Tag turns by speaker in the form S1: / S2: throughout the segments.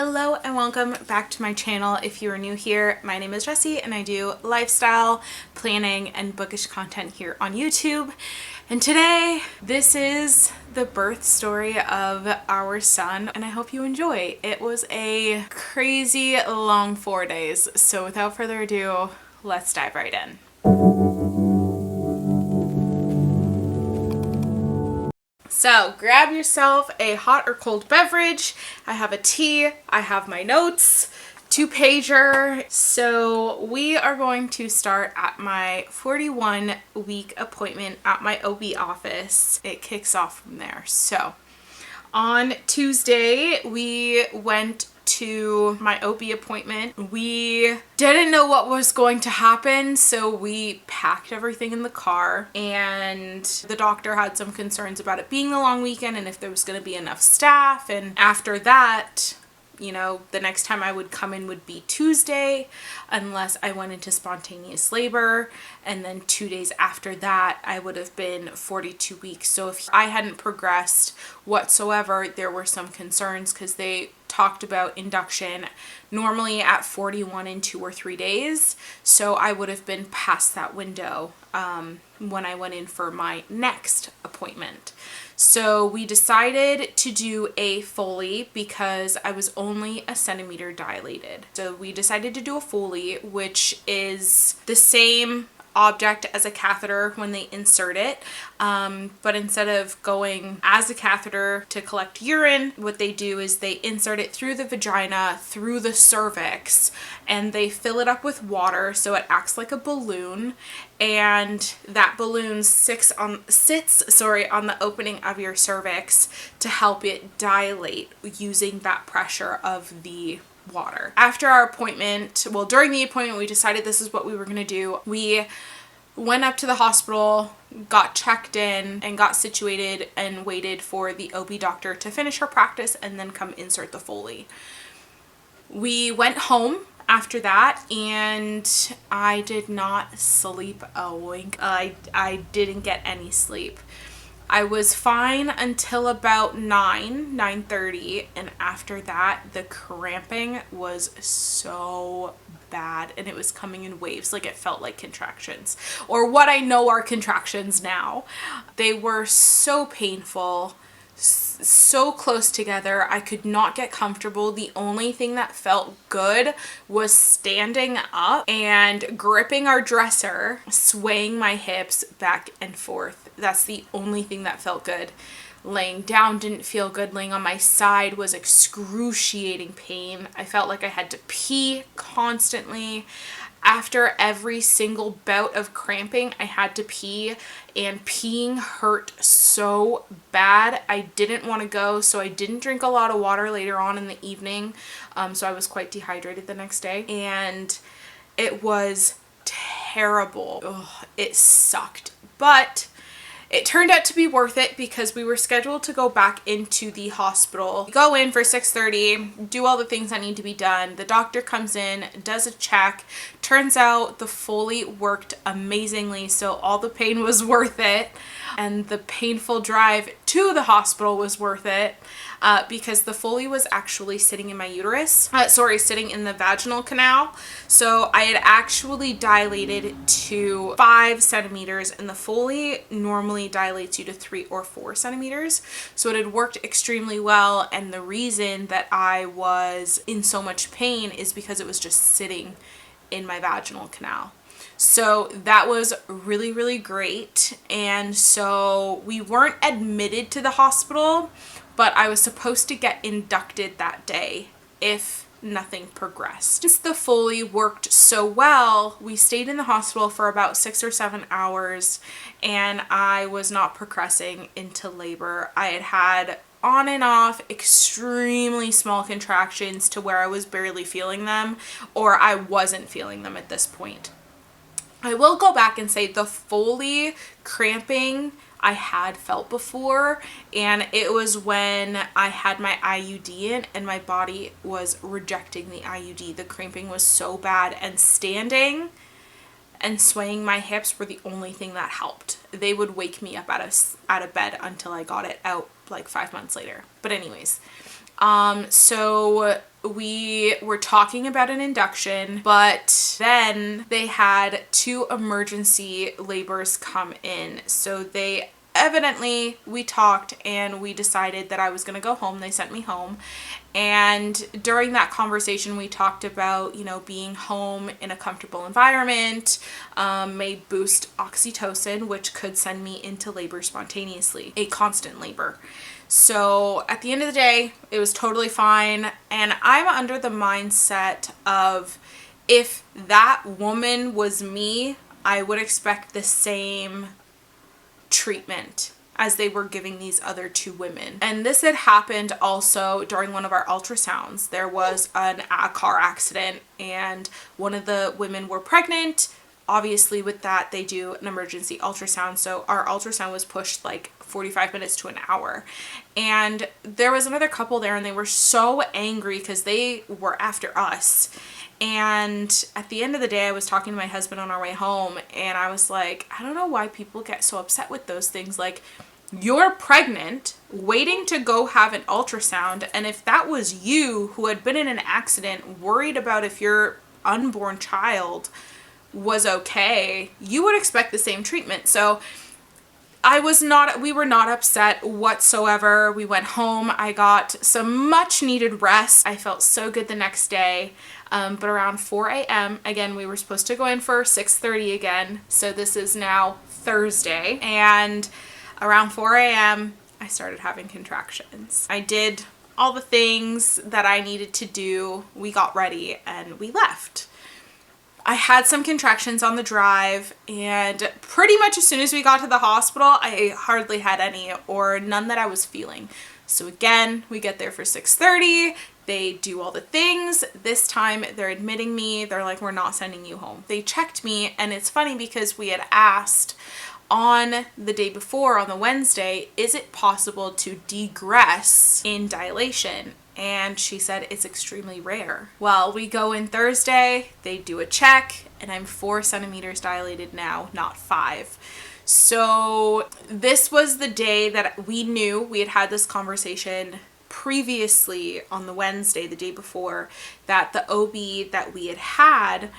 S1: Hello and welcome back to my channel. If you are new here, my name is Jessie and I do lifestyle, planning, and bookish content here on YouTube. And today, this is the birth story of our son and I hope you enjoy. It was a crazy long 4 days. So without further ado, let's dive right in. So grab yourself a hot or cold beverage. I have a tea, I have my notes, 2-pager. So we are going to start at my 41-week appointment at my OB office. It kicks off from there. So on Tuesday, we went to my OB appointment. We didn't know what was going to happen, so we packed everything in the car, and the doctor had some concerns about it being a long weekend and if there was going to be enough staff. And after that, you know, the next time I would come in would be Tuesday unless I went into spontaneous labor, and then 2 days after that I would have been 42 weeks. So if I hadn't progressed whatsoever, there were some concerns because they talked about induction normally at 41 in 2 or 3 days. So I would have been past that window when I went in for my next appointment. So we decided to do a Foley because I was only a centimeter dilated. So we decided to do a Foley, which is the same object as a catheter when they insert it, but instead of going as a catheter to collect urine, what they do is they insert it through the vagina, through the cervix, and they fill it up with water so it acts like a balloon, and that balloon sits on the opening of your cervix to help it dilate using that pressure of the water. After our appointment, well, during the appointment, we decided this is what we were going to do. We went up to the hospital, got checked in, and got situated and waited for the OB doctor to finish her practice and then come insert the Foley. We went home after that and I did not sleep a wink. I didn't get any sleep. I was fine until about 9:30, and after that the cramping was so bad and it was coming in waves. Like, it felt like contractions, or what I know are contractions now. They were so painful, so close together. I could not get comfortable. The only thing that felt good was standing up and gripping our dresser, swaying my hips back and forth. That's the only thing that felt good. Laying down didn't feel good. Laying on my side was excruciating pain. I felt like I had to pee constantly. After every single bout of cramping, I had to pee, and peeing hurt so bad. I didn't want to go, so I didn't drink a lot of water later on in the evening. So I was quite dehydrated the next day, and it was terrible. Ugh, it sucked, but it turned out to be worth it because we were scheduled to go back into the hospital. We go in for 6:30, do all the things that need to be done. The doctor comes in, does a check. Turns out the Foley worked amazingly, so all the pain was worth it. And the painful drive to the hospital was worth it because the Foley was actually sitting in my uterus. Sitting in the vaginal canal. So I had actually dilated to 5 centimeters, and the Foley normally dilates you to 3 or 4 centimeters. So it had worked extremely well, and the reason that I was in so much pain is because it was just sitting in my vaginal canal. So that was really, really great. And so we weren't admitted to the hospital, but I was supposed to get inducted that day if nothing progressed. Since the Foley worked so well, we stayed in the hospital for about 6 or 7 hours, and I was not progressing into labor. I had on and off extremely small contractions to where I was barely feeling them, or I wasn't feeling them at this point. I will go back and say the Foley cramping I had felt before, and it was when I had my IUD in and my body was rejecting the IUD. The cramping was so bad, and standing and swaying my hips were the only thing that helped. They would wake me up out of bed until I got it out like 5 months later. But anyways, so we were talking about an induction, but then they had 2 emergency labors come in. So we talked and we decided that I was going to go home. They sent me home. And during that conversation, we talked about, being home in a comfortable environment may boost oxytocin, which could send me into labor spontaneously, a constant labor. So at the end of the day, it was totally fine. And I'm under the mindset of, if that woman was me, I would expect the same treatment as they were giving these other 2 women. And this had happened also during one of our ultrasounds. There was a car accident and one of the women were pregnant. Obviously with that, they do an emergency ultrasound. So our ultrasound was pushed like 45 minutes to an hour. And there was another couple there and they were so angry because they were after us. And at the end of the day, I was talking to my husband on our way home and I was like, I don't know why people get so upset with those things. Like, you're pregnant, waiting to go have an ultrasound. And if that was you who had been in an accident, worried about if your unborn child was okay, you would expect the same treatment. So we were not upset whatsoever. We went home. I got some much needed rest. I felt so good the next day. But around 4 a.m., again, we were supposed to go in for 6:30 again. So this is now Thursday. And around 4 a.m., I started having contractions. I did all the things that I needed to do. We got ready and we left. I had some contractions on the drive, and pretty much as soon as we got to the hospital, I hardly had any or none that I was feeling. So again, we get there for 6:30. They do all the things. This time they're admitting me. They're like, we're not sending you home. They checked me, and it's funny because we had asked on the day before, on the Wednesday, is it possible to degress in dilation? And she said it's extremely rare. Well, we go in Thursday, they do a check, and I'm 4 centimeters dilated now, not 5. So this was the day that we knew. We had this conversation previously on the Wednesday, the day before, that the OB that we had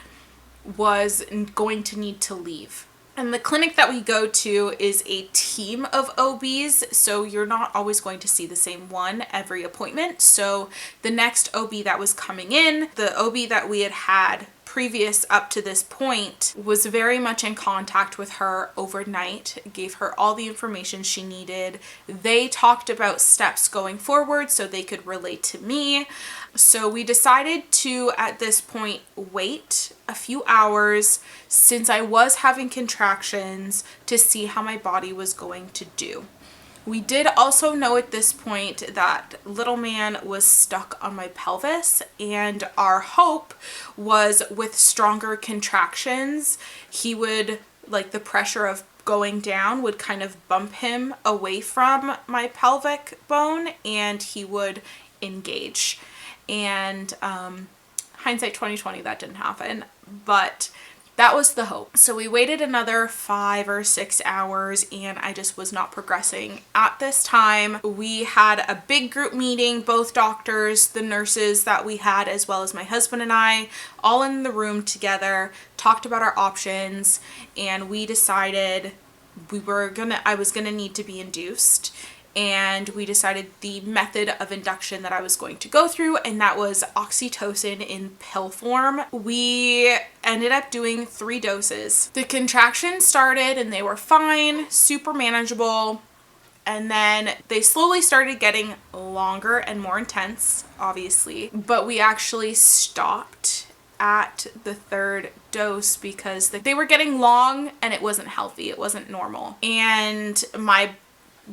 S1: was going to need to leave. And the clinic that we go to is a team of OBs, so you're not always going to see the same one every appointment. So the next OB that was coming in, the OB that we had previous up to this point, was very much in contact with her overnight, gave her all the information she needed. They talked about steps going forward so they could relate to me. So we decided to, at this point, wait a few hours since I was having contractions to see how my body was going to do. We did also know at this point that little man was stuck on my pelvis, and our hope was with stronger contractions, he would, like, the pressure of going down would kind of bump him away from my pelvic bone and he would engage. And hindsight 2020, that didn't happen, but that was the hope. So we waited another 5 or 6 hours and I just was not progressing. At this time, we had a big group meeting, both doctors, the nurses that we had, as well as my husband and I, all in the room together, talked about our options, and we decided I was gonna need to be induced. And we decided the method of induction that I was going to go through, and that was oxytocin in pill form. We ended up doing 3 doses. The contractions started and they were fine, super manageable. And then they slowly started getting longer and more intense, obviously. But we actually stopped at the 3rd dose because they were getting long and it wasn't healthy. It wasn't normal. And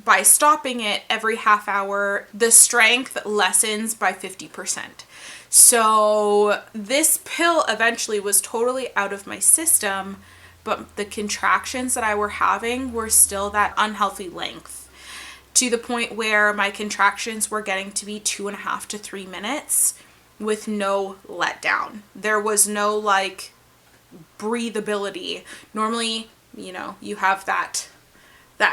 S1: by stopping it every half hour, the strength lessens by 50%. So this pill eventually was totally out of my system, but the contractions that I were having were still that unhealthy length, to the point where my contractions were getting to be 2.5 to 3 minutes with no letdown. There was no like breathability. Normally, you have that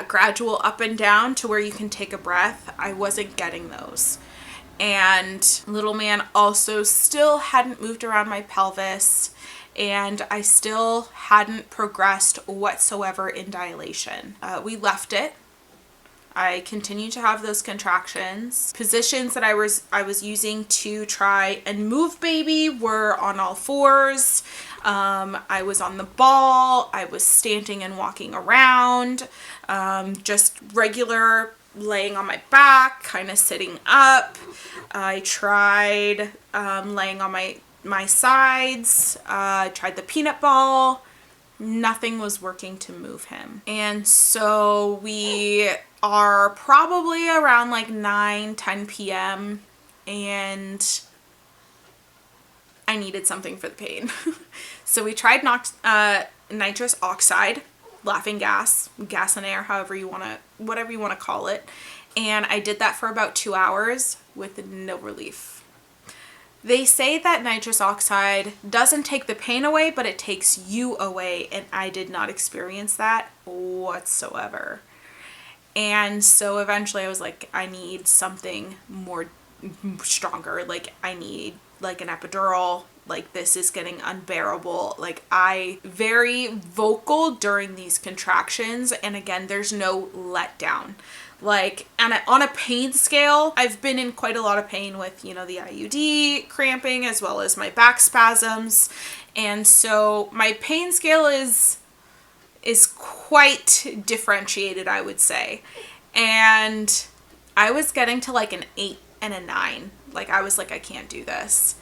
S1: gradual up and down to where you can take a breath. I wasn't getting those. And little man also still hadn't moved around my pelvis, and I still hadn't progressed whatsoever in dilation. We left it. I continued to have those contractions. Positions that I was using to try and move baby were on all fours. I was on the ball. I was standing and walking around. Just regular laying on my back, kind of sitting up. I tried laying on my sides. I tried the peanut ball. Nothing was working to move him. And so we are probably around like 9-10 p.m. and I needed something for the pain. So we tried nitrous oxide, laughing gas, gas and air, whatever you want to call it. And I did that for about 2 hours with no relief. They say that nitrous oxide doesn't take the pain away, but it takes you away, and I did not experience that whatsoever. And so eventually I was like, I need something more stronger. Like, I need like an epidural. Like, this is getting unbearable. Like, I very vocal during these contractions, and again, there's no letdown. Like, and on a pain scale, I've been in quite a lot of pain with, the IUD cramping as well as my back spasms. And so my pain scale is quite differentiated, I would say. And I was getting to like an 8 and a 9. Like, I was like, I can't do this.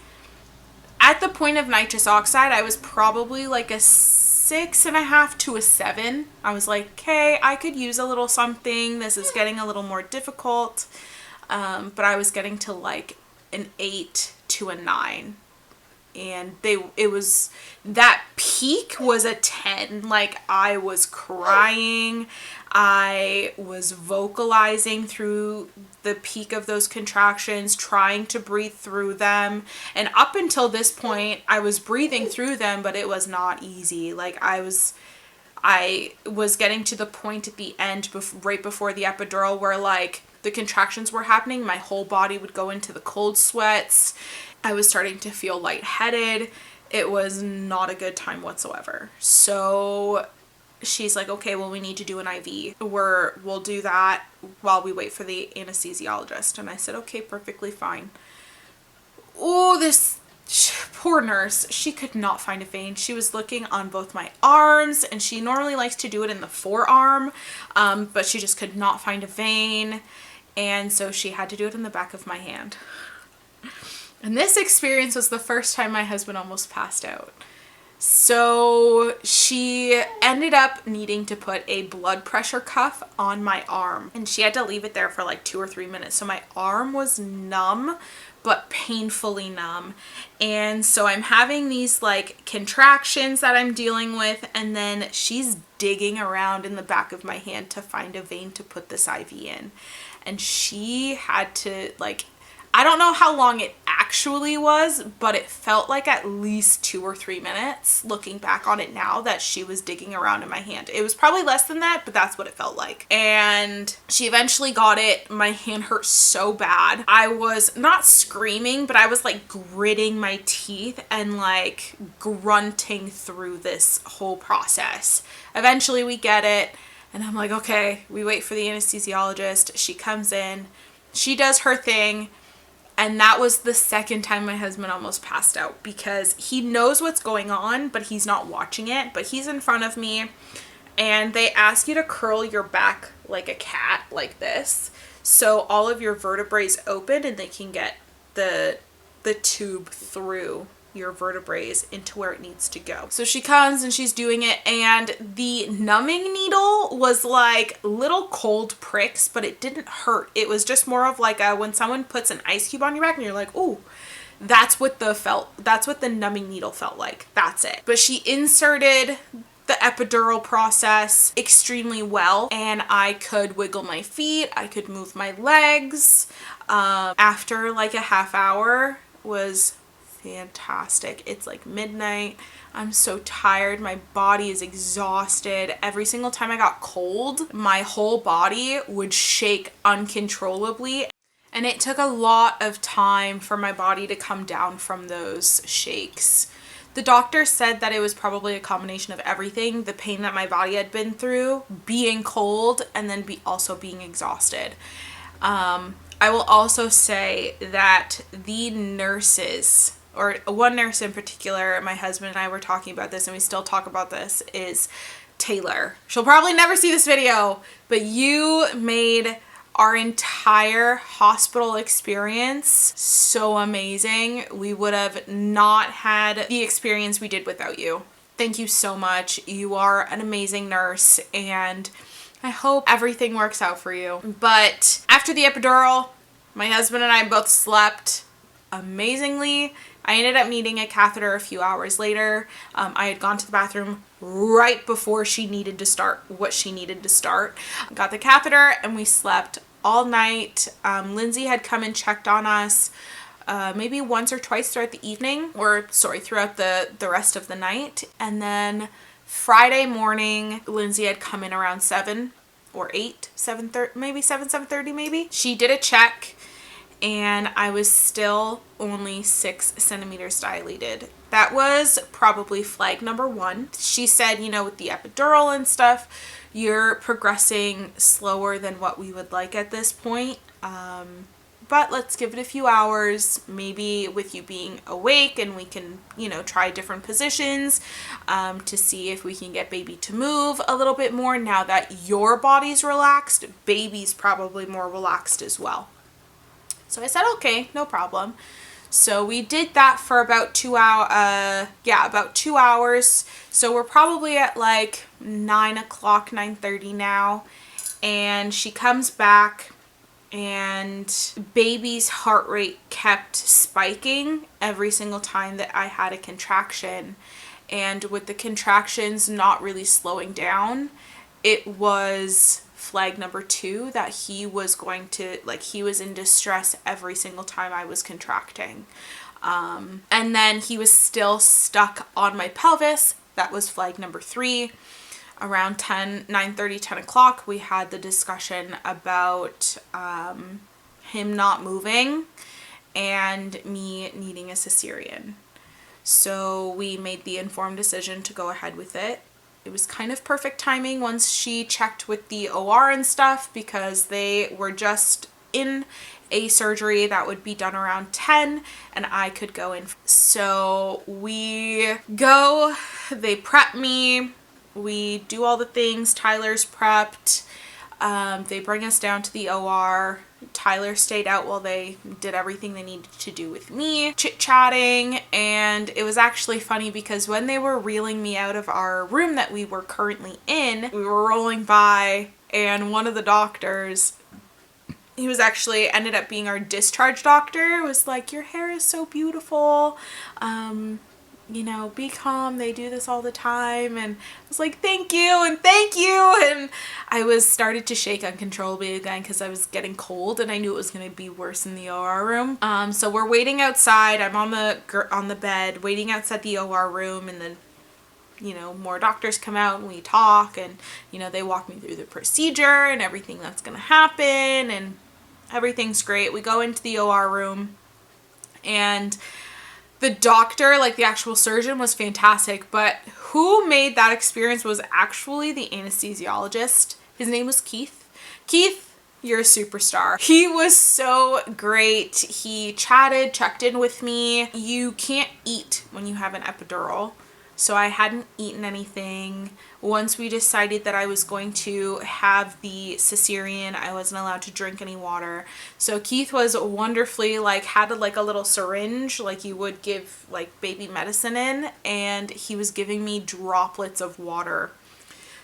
S1: At the point of nitrous oxide, I was probably like a 6.5 to a 7. I was like, okay, I could use a little something. This is getting a little more difficult. But I was getting to like an 8 to a 9. And that peak was a 10. Like, I was crying. I was vocalizing through the peak of those contractions, trying to breathe through them. And up until this point, I was breathing through them, but it was not easy. Like, I was getting to the point at the end, right before the epidural, where like the contractions were happening. My whole body would go into the cold sweats. I was starting to feel lightheaded. It was not a good time whatsoever. So she's like, okay, well, we need to do an IV. We'll do that while we wait for the anesthesiologist. And I said, okay, perfectly fine. Oh, this poor nurse, she could not find a vein. She was looking on both my arms, and she normally likes to do it in the forearm, but she just could not find a vein. And so she had to do it in the back of my hand. And this experience was the first time my husband almost passed out. So she ended up needing to put a blood pressure cuff on my arm, and she had to leave it there for like 2 or 3 minutes. So my arm was numb, but painfully numb. And so I'm having these like contractions that I'm dealing with, and then she's digging around in the back of my hand to find a vein to put this IV in. And she had to, like, I don't know how long it actually was, but it felt like at least 2 or 3 minutes, looking back on it now, that she was digging around in my hand. It was probably less than that, but that's what it felt like. And she eventually got it. My hand hurt so bad. I was not screaming, but I was like gritting my teeth and like grunting through this whole process. Eventually we get it, and I'm like, okay, we wait for the anesthesiologist. She comes in, she does her thing. And that was the second time my husband almost passed out, because he knows what's going on, but he's not watching it. But he's in front of me, and they ask you to curl your back like a cat, like this. So all of your vertebrae open, and they can get the tube through your vertebrae into where it needs to go. So she comes and she's doing it, and the numbing needle was like little cold pricks, but it didn't hurt. It was just more of like when someone puts an ice cube on your back and you're like, ooh, that's what the numbing needle felt like. That's it. But she inserted the epidural process extremely well, and I could wiggle my feet, I could move my legs. After like a half hour was fantastic. It's like midnight. I'm so tired. My body is exhausted. Every single time I got cold, my whole body would shake uncontrollably. And it took a lot of time for my body to come down from those shakes. The doctor said that it was probably a combination of everything, the pain that my body had been through, being cold, and then also being exhausted. I will also say that the nurses, or one nurse in particular, my husband and I were talking about this and we still talk about this, is Taylor. She'll probably never see this video, but you made our entire hospital experience so amazing. We would have not had the experience we did without you. Thank you so much. You are an amazing nurse and I hope everything works out for you. But after the epidural, my husband and I both slept amazingly. I ended up needing a catheter a few hours later. I had gone to the bathroom right before she needed to start what she needed to start. Got the catheter and we slept all night. Lindsay had come and checked on us maybe once or twice throughout the evening, throughout the rest of the night. And then Friday morning, Lindsay had come in around 7 or 8, 7:30, maybe 7:30 maybe. She did a check and I was still only 6 centimeters dilated. That was probably flag number 1. She said, you know, with the epidural and stuff, you're progressing slower than what we would like at this point. But let's give it a few hours, maybe with you being awake, and we can, you know, try different positions to see if we can get baby to move a little bit more. Now that your body's relaxed, baby's probably more relaxed as well. So I said, okay, no problem. So we did that for about 2 hours. About 2 hours. So we're probably at like 9 o'clock, 9:30 now. And she comes back and baby's heart rate kept spiking every single time that I had a contraction. And with the contractions not really slowing down, it was flag number 2 that he was going to, like, he was in distress every single time I was contracting. And then he was still stuck on my pelvis. That was flag number 3. Around 9:30, 10 o'clock, we had the discussion about him not moving and me needing a cesarean. So we made the informed decision to go ahead with it. It was kind of perfect timing once she checked with the OR and stuff, because they were just in a surgery that would be done around 10 and I could go in. So we go, they prep me, we do all the things, Tyler's prepped, they bring us down to the OR. Tyler stayed out while they did everything they needed to do with me, chit-chatting, and it was actually funny because when they were reeling me out of our room that we were currently in, we were rolling by and one of the doctors, he was actually ended up being our discharge doctor, was like, your hair is so beautiful, you know, be calm, they do this all the time. And I was like, thank you and thank you, and I was started to shake uncontrollably again because I was getting cold and I knew it was going to be worse in the OR room. So we're waiting outside. I'm on the bed waiting outside the OR room, and then, you know, more doctors come out and we talk, and, you know, they walk me through the procedure and everything that's going to happen, and everything's great. We go into the OR room and the doctor, like the actual surgeon, was fantastic, but who made that experience was actually the anesthesiologist. His name was Keith. Keith, you're a superstar. He was so great. He chatted, checked in with me. You can't eat when you have an epidural, so I hadn't eaten anything. Once we decided that I was going to have the cesarean, I wasn't allowed to drink any water. So Keith was wonderfully, like, had a little syringe like you would give like baby medicine in, and he was giving me droplets of water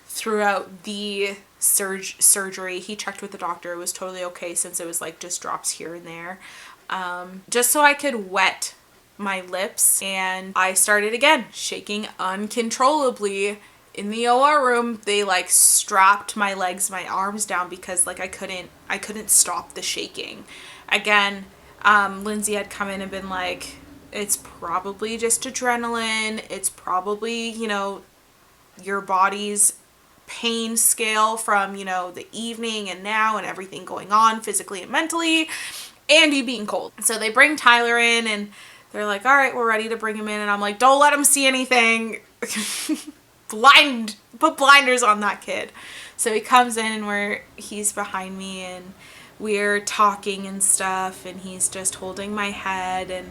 S1: throughout the surgery. He checked with the doctor. It was totally okay since it was like just drops here and there, just so I could wet my lips. And I started again shaking uncontrollably in the OR room. They like strapped my legs, my arms down because like I couldn't stop the shaking. Again, Lindsay had come in and been like, it's probably just adrenaline. It's probably, you know, your body's pain scale from, you know, the evening and now and everything going on physically and mentally. and you being cold. So they bring Tyler in and they're like, all right, we're ready to bring him in. And I'm like, don't let him see anything. Put blinders on that kid. So he comes in and he's behind me and we're talking and stuff, and he's just holding my head, and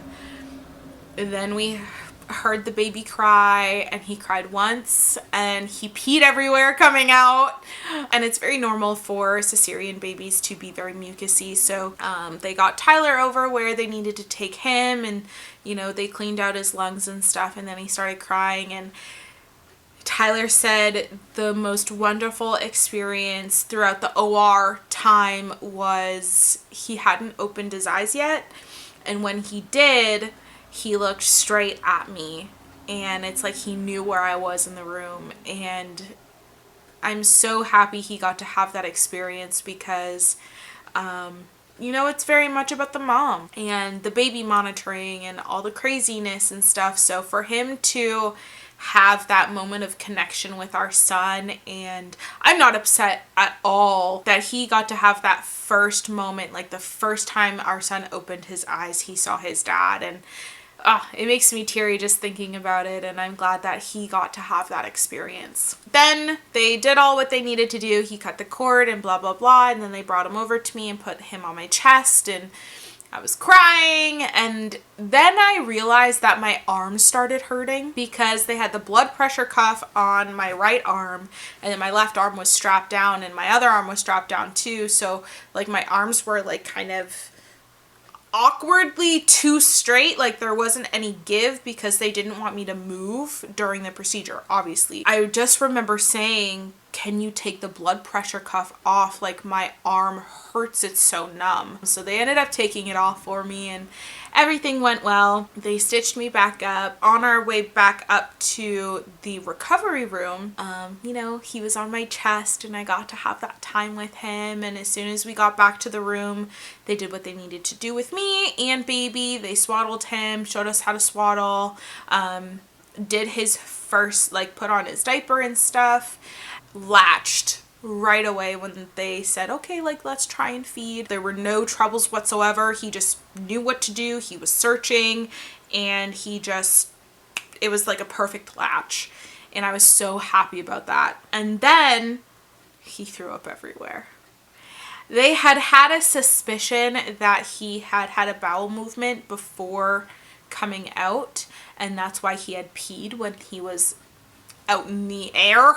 S1: then we heard the baby cry, and he cried once and he peed everywhere coming out. And it's very normal for cesarean babies to be very mucousy. So they got Tyler over where they needed to take him, and they cleaned out his lungs and stuff, and then he started crying. And Tyler said the most wonderful experience throughout the OR time was he hadn't opened his eyes yet, and when he did, he looked straight at me, and it's like he knew where I was in the room. And I'm so happy he got to have that experience because it's very much about the mom and the baby monitoring and all the craziness and stuff. So for him to have that moment of connection with our son, and I'm not upset at all that he got to have that first moment, like the first time our son opened his eyes, he saw his dad, and it makes me teary just thinking about it, and I'm glad that he got to have that experience. Then they did all what they needed to do. He cut the cord and blah, blah, blah, and then they brought him over to me and put him on my chest, and I was crying, and then I realized that my arm started hurting because they had the blood pressure cuff on my right arm, and then my left arm was strapped down, and my other arm was strapped down too, so like my arms were like kind of awkwardly too straight, like there wasn't any give because they didn't want me to move during the procedure, obviously. I just remember saying, can you take the blood pressure cuff off? Like my arm hurts, it's so numb. So they ended up taking it off for me, and everything went well. They stitched me back up. On our way back up to the recovery room, he was on my chest and I got to have that time with him. And as soon as we got back to the room, they did what they needed to do with me and baby. They swaddled him, showed us how to swaddle, did his first, put on his diaper and stuff, latched right away when they said, okay, let's try and feed. There were no troubles whatsoever. He just knew what to do. He was searching, and it was like a perfect latch. And I was so happy about that. And then he threw up everywhere. They had a suspicion that he had a bowel movement before coming out, and that's why he had peed when he was out in the air.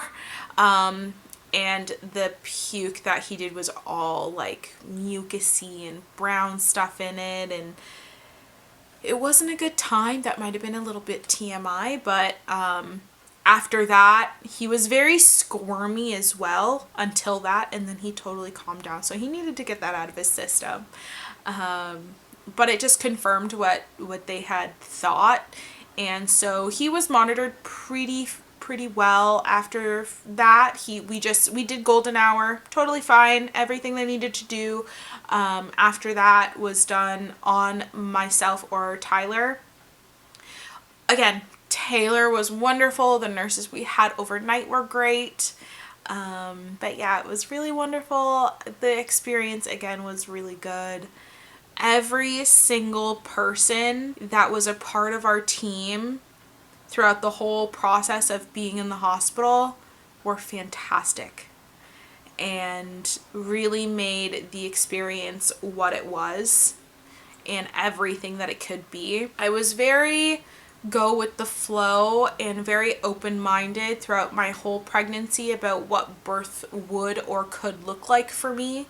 S1: And the puke that he did was all mucusy and brown stuff in it, and it wasn't a good time. That might have been a little bit TMI, but after that he was very squirmy as well until that, and then he totally calmed down, so he needed to get that out of his system. But it just confirmed what they had thought, and so he was monitored pretty well after that. We did golden hour, totally fine, everything they needed to do after that was done on myself or Tyler. Again, Taylor was wonderful. The nurses we had overnight were great. But yeah, it was really wonderful. The experience again was really good. Every single person that was a part of our team throughout the whole process of being in the hospital were fantastic and really made the experience what it was and everything that it could be. I was very go with the flow and very open-minded throughout my whole pregnancy about what birth would or could look like for me.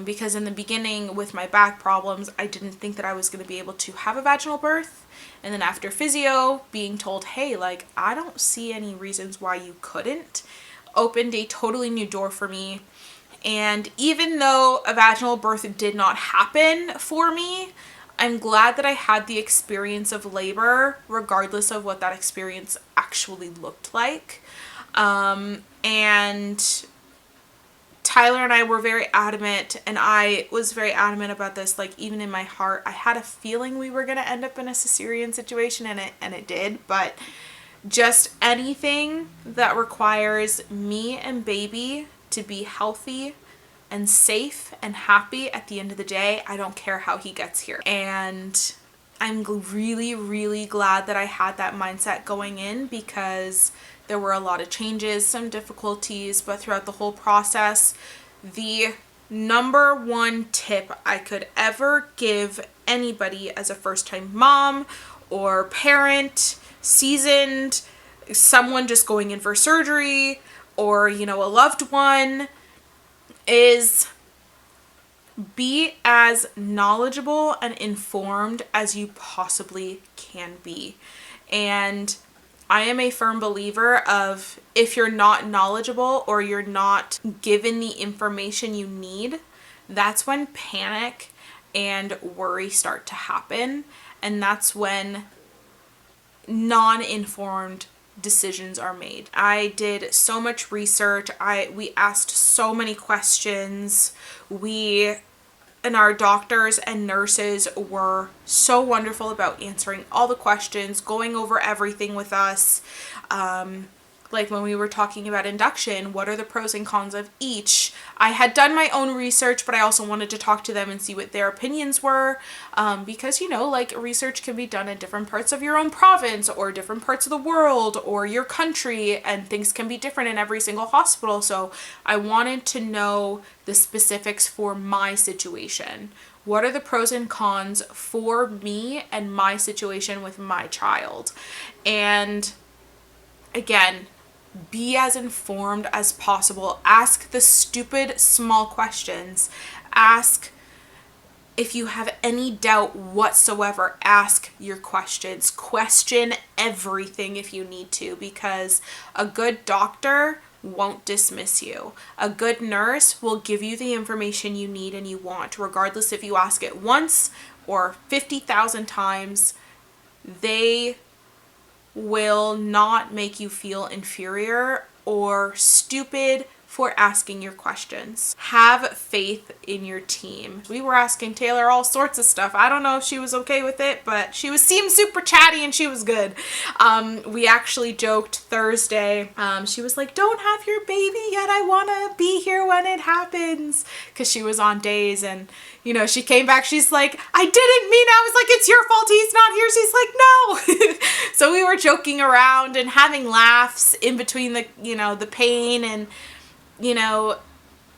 S1: Because in the beginning with my back problems, I didn't think that I was going to be able to have a vaginal birth. And then after physio, being told, hey, I don't see any reasons why you couldn't, opened a totally new door for me. And even though a vaginal birth did not happen for me, I'm glad that I had the experience of labor, regardless of what that experience actually looked like. And Tyler and I were very adamant, and I was very adamant about this, even in my heart, I had a feeling we were going to end up in a cesarean situation, and it did, but just anything that requires me and baby to be healthy and safe and happy at the end of the day. I don't care how he gets here. And I'm really, really glad that I had that mindset going in, because there were a lot of changes, some difficulties, but throughout the whole process, the number one tip I could ever give anybody as a first-time mom or parent, seasoned, someone just going in for surgery, or, you know, a loved one, is be as knowledgeable and informed as you possibly can be. And I am a firm believer of, if you're not knowledgeable or you're not given the information you need, that's when panic and worry start to happen. And that's when non-informed decisions are made. I did so much research. We asked so many questions. And our doctors and nurses were so wonderful about answering all the questions, going over everything with us. Like when we were talking about induction, what are the pros and cons of each? I had done my own research, but I also wanted to talk to them and see what their opinions were. Because, you know, like, research can be done in different parts of your own province or different parts of the world or your country, and things can be different in every single hospital. So I wanted to know the specifics for my situation. What are the pros and cons for me and my situation with my child? And again, be as informed as possible. Ask the stupid small questions. Ask if you have any doubt whatsoever. Ask your questions. Question everything if you need to, because a good doctor won't dismiss you. A good nurse will give you the information you need and you want, regardless if you ask it once or 50,000 times. They will not make you feel inferior or stupid for asking your questions. Have faith in your team. We were asking Taylor all sorts of stuff. I don't know if she was okay with it, but she seemed super chatty and she was good. We actually joked Thursday. She was like, "Don't have your baby yet. I want to be here when it happens." Because she was on days, and, you know, she came back. She's like, "I didn't mean it." I was like, "It's your fault he's not here." She's like, "No." So we were joking around and having laughs in between the, you know, the pain. And, you know,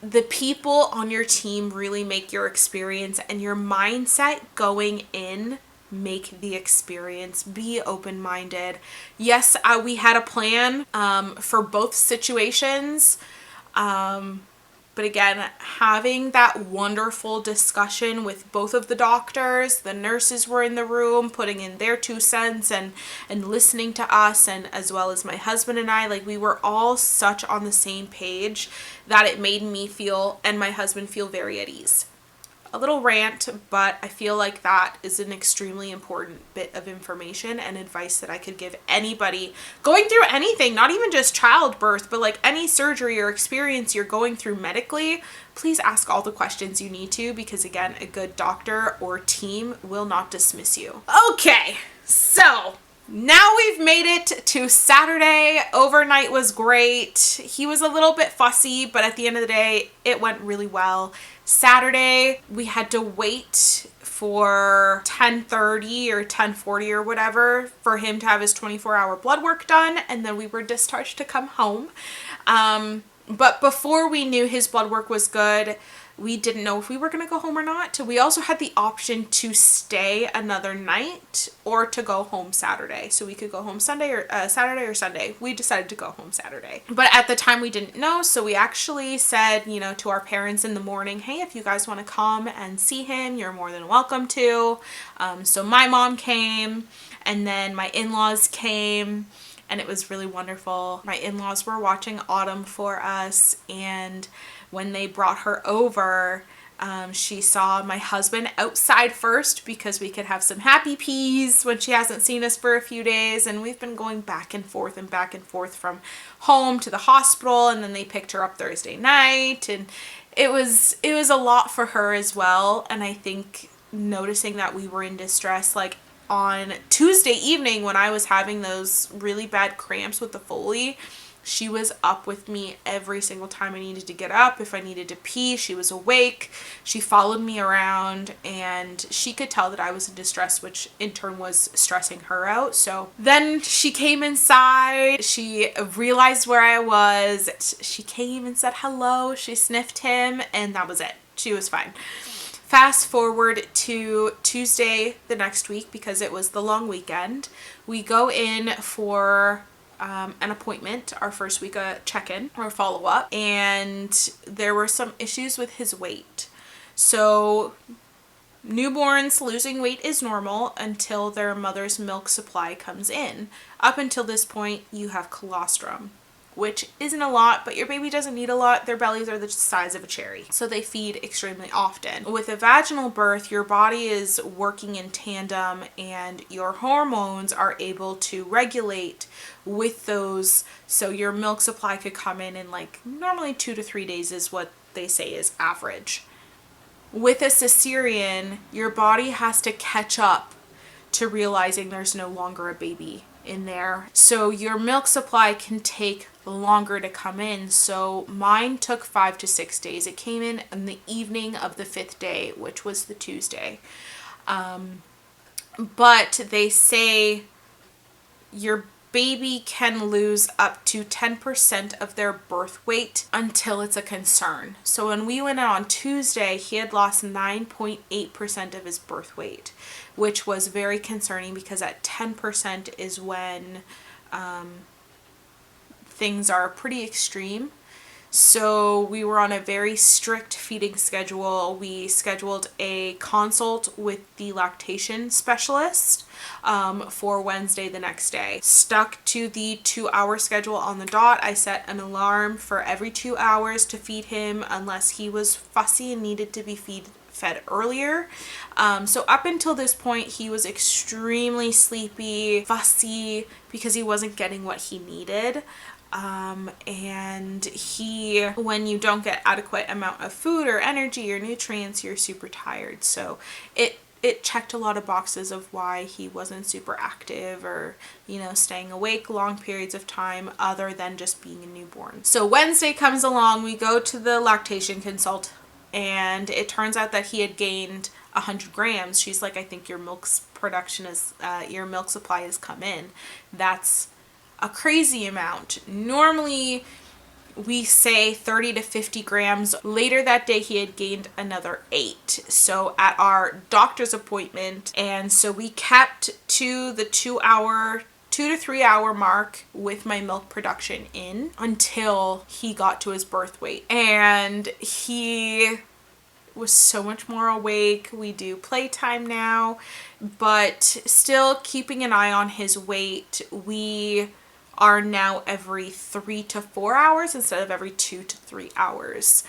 S1: the people on your team really make your experience and your mindset going in make the experience. Be open-minded. Yes, we had a plan for both situations. But again, having that wonderful discussion with both of the doctors, the nurses were in the room putting in their 2 cents and listening to us, and as well as my husband and I, like, we were all such on the same page that it made me feel, and my husband feel, very at ease. A little rant, but I feel like that is an extremely important bit of information and advice that I could give anybody going through anything, not even just childbirth, but like any surgery or experience you're going through medically. Please ask all the questions you need to, because again, a good doctor or team will not dismiss you. Okay, so now we've made it to Saturday. Overnight was great. He was a little bit fussy, but at the end of the day, it went really well. Saturday, we had to wait for 10:30 or 10:40 or whatever for him to have his 24-hour blood work done, and then we were discharged to come home. But before we knew his blood work was good, we didn't know if we were going to go home or not. We also had the option to stay another night or to go home Saturday. So we could go home Saturday or Sunday. We decided to go home Saturday. But at the time we didn't know. So we actually said, you know, to our parents in the morning, "Hey, if you guys want to come and see him, you're more than welcome to." So my mom came, and then my in-laws came. And it was really wonderful. My in-laws were watching Autumn for us, and when they brought her over, she saw my husband outside first because we could have some happy peas when she hasn't seen us for a few days. And we've been going back and forth from home to the hospital, and then they picked her up Thursday night, and it was a lot for her as well. And I think noticing that we were in distress, like on Tuesday evening when I was having those really bad cramps with the Foley, She was up with me every single time I needed to get up. If I needed to pee, she was awake. She followed me around, and she could tell that I was in distress, which in turn was stressing her out. So then she came inside. She realized where I was. She came and said hello. She sniffed him, and that was it. She was fine. Fast forward to Tuesday the next week, because it was the long weekend. We go in for an appointment, our first week check-in or follow-up, and there were some issues with his weight. So newborns losing weight is normal until their mother's milk supply comes in. Up until this point, you have colostrum, which isn't a lot, but your baby doesn't need a lot. Their bellies are the size of a cherry, so they feed extremely often. With a vaginal birth, your body is working in tandem, and your hormones are able to regulate with those, so your milk supply could come in like normally 2 to 3 days is what they say is average. With a cesarean, your body has to catch up to realizing there's no longer a baby in there. So your milk supply can take longer to come in. So mine took 5 to 6 days. It came in the evening of the 5th day, which was the Tuesday. But they say your baby can lose up to 10% of their birth weight until it's a concern. So when we went on Tuesday, he had lost 9.8% of his birth weight, which was very concerning, because at 10% is when things are pretty extreme. So we were on a very strict feeding schedule. We scheduled a consult with the lactation specialist for Wednesday the next day. Stuck to the 2-hour schedule on the dot. I set an alarm for every 2 hours to feed him unless he was fussy and needed to be fed earlier. So up until this point, he was extremely sleepy, fussy, because he wasn't getting what he needed. And when you don't get adequate amount of food or energy or nutrients, you're super tired. So it checked a lot of boxes of why he wasn't super active or, staying awake long periods of time other than just being a newborn. So Wednesday comes along, we go to the lactation consult, and it turns out that he had gained 100 grams. She's like, I think your milk supply has come in. That's a crazy amount. Normally we say 30 to 50 grams. Later that day he had gained another 8. So at our doctor's appointment, and so we kept to the 2 to 3 hour mark with my milk production in until he got to his birth weight. And he was so much more awake. We do playtime now, but still keeping an eye on his weight. We are now every 3 to 4 hours instead of every 2 to 3 hours.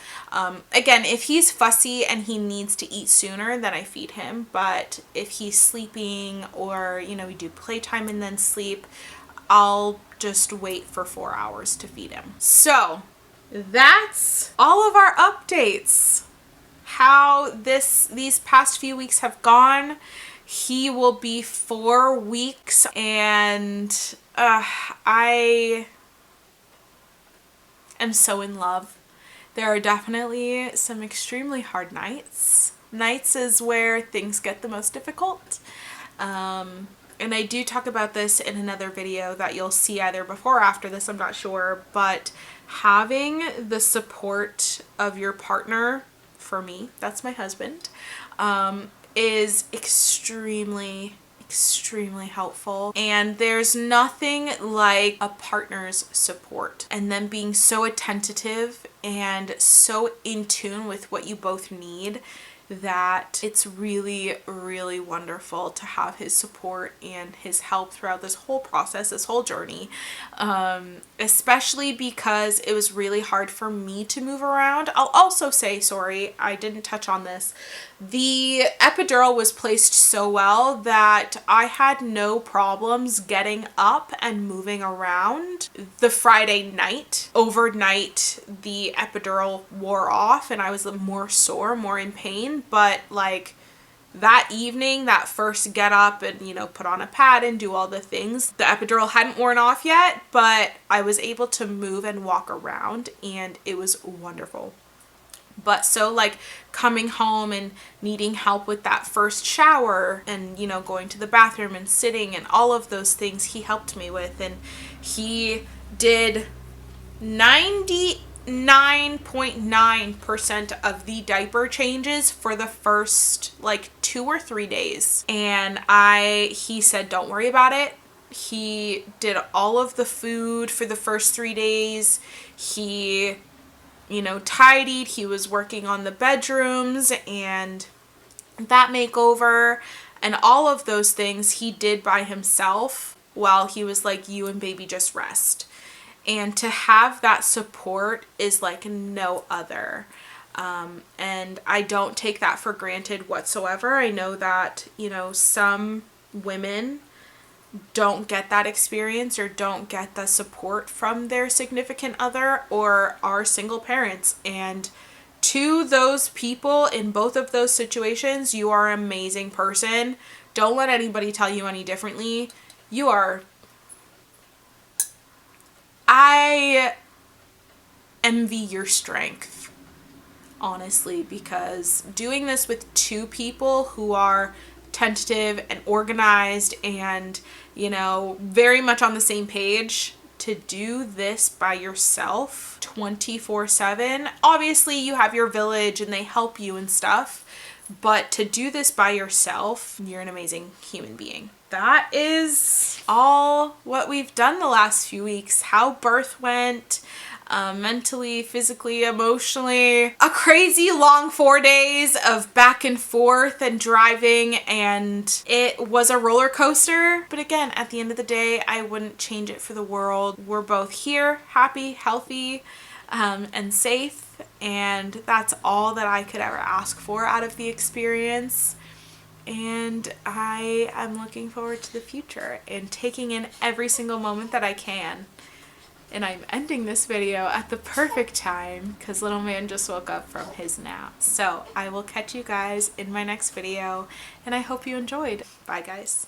S1: Again, if he's fussy and he needs to eat sooner, then I feed him. But if he's sleeping or, we do playtime and then sleep, I'll just wait for 4 hours to feed him. So that's all of our updates. How these past few weeks have gone. He will be 4 weeks, and I am so in love. There are definitely some extremely hard nights. Nights is where things get the most difficult. And I do talk about this in another video that you'll see either before or after this, I'm not sure. But having the support of your partner, for me, that's my husband, is extremely helpful. And there's nothing like a partner's support and them being so attentive and so in tune with what you both need, that it's really, really wonderful to have his support and his help throughout this whole process, this whole journey. Especially because it was really hard for me to move around. I'll also say, sorry, I didn't touch on this. The epidural was placed so well that I had no problems getting up and moving around. The Friday night, overnight, the epidural wore off and I was more sore, more in pain, but like that evening, that first get up and, you know, put on a pad and do all the things, the epidural hadn't worn off yet, but I was able to move and walk around, and it was wonderful. But so like coming home and needing help with that first shower and, you know, going to the bathroom and sitting and all of those things he helped me with. And he did 99.9% of the diaper changes for the first like 2 or 3 days. And he said, don't worry about it. He did all of the food for the first 3 days. He, you know, tidied. He was working on the bedrooms and that makeover and all of those things he did by himself while he was like, you and baby just rest. And to have that support is like no other. And I don't take that for granted whatsoever. I know that, you know, some women don't get that experience or don't get the support from their significant other or are single parents. And to those people in both of those situations, you are an amazing person. Don't let anybody tell you any differently. I envy your strength, honestly, because doing this with 2 people who are tentative and organized and, you know, very much on the same page, to do this by yourself 24/7. Obviously you have your village and they help you and stuff, but to do this by yourself, you're an amazing human being. That is all what we've done the last few weeks. How birth went, mentally, physically, emotionally. A crazy long 4 days of back and forth and driving, and it was a roller coaster. But again, at the end of the day, I wouldn't change it for the world. We're both here, happy, healthy, and safe, and that's all that I could ever ask for out of the experience. And I am looking forward to the future and taking in every single moment that I can. And I'm ending this video at the perfect time because little man just woke up from his nap. So I will catch you guys in my next video, and I hope you enjoyed. Bye guys.